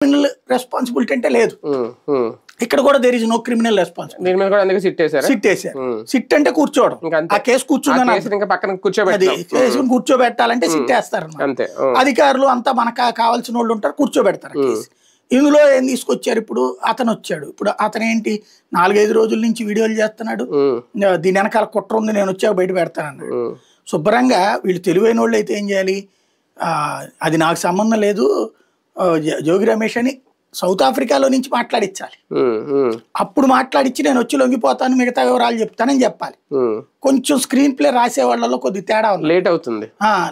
Criminal responsibility అంటే లేదు. ఇక్కడ కూడా there is no criminal responsibility. Sit అంటే కూర్చోవడం, ఆ కేసు కూర్చోబెట్టాలంటే సిట్ వేస్తారు. అధికారులు అంతా మనకు కావాల్సిన వాళ్ళు ఉంటారు, కూర్చోబెడతారు కేసు. ఇందులో ఏం తీసుకొచ్చారు, ఇప్పుడు అతను వచ్చాడు, ఇప్పుడు అతను ఏంటి 4-5 రోజుల నుంచి వీడియోలు చేస్తున్నాడు, దీని వెనకాల కుట్ర ఉంది, నేను వచ్చాక బయట పెడతానన్నాడు. శుభ్రంగా వీళ్ళు తెలివైన వాళ్ళు అయితే ఏం చేయాలి, అది నాకు సంబంధం లేదు, జోగి రమేష్ అని సౌత్ ఆఫ్రికాలో నుంచి మాట్లాడించాలి. అప్పుడు మాట్లాడించి నేను వచ్చి లొంగిపోతాను, మిగతా వివరాలు చెప్తానని చెప్పాలి. కొంచెం స్క్రీన్ ప్లే రాసే వాళ్ళలో కొద్ది తేడా ఉంది, లేట్ అవుతుంది.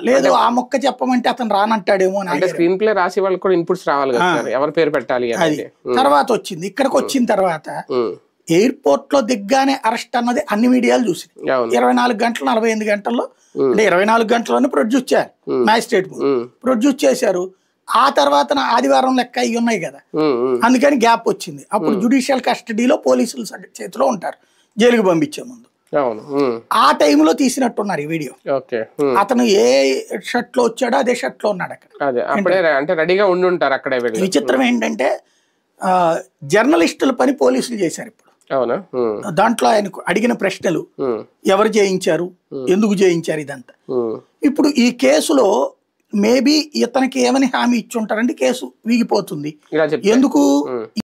లేదు ఆ మొక్క చెప్పమంటే అతను రానంటాడేమో అని స్క్రీన్ ప్లే రాసే వాళ్ళకి కూడా ఇన్పుట్స్ రావాలి, ఎవరి పేరు పెట్టాలి అది. తర్వాత వచ్చింది, ఇక్కడికి వచ్చిన తర్వాత ఎయిర్పోర్ట్ లో దిగ్గానే అరెస్ట్ అన్నది అన్ని మీడియాలు చూసి 24 గంటలు 48 గంటల్లో అంటే 24 గంటల్లోనే ప్రొడ్యూస్ చేయాలి, మ్యాజిస్ట్రేట్ ప్రొడ్యూస్ చేశారు. ఆ తర్వాత ఆదివారం లెక్క ఇవి ఉన్నాయి కదా, అందుకని గ్యాప్ వచ్చింది. అప్పుడు జ్యుడిషియల్ కస్టడీలో పోలీసుల చేతిలో ఉంటారు జైలుకి పంపించే ముందు. ఆ టైంలో తీసినట్టున్నారు ఈ వీడియో. అతను ఏ షర్ట్ లో వచ్చాడో అదే షర్ట్ లో ఉన్నాడు అక్కడ. విచిత్రం ఏంటంటే జర్నలిస్టుల పని పోలీసులు చేశారు ఇప్పుడు. దాంట్లో ఆయన అడిగిన ప్రశ్నలు, ఎవరు చేయించారు, ఎందుకు చేయించారు, ఇదంతా. ఇప్పుడు ఈ కేసులో మేబీ ఇతనికి ఏమని హామీ ఇచ్చి ఉంటారంటే కేసు వీగిపోతుంది. ఎందుకు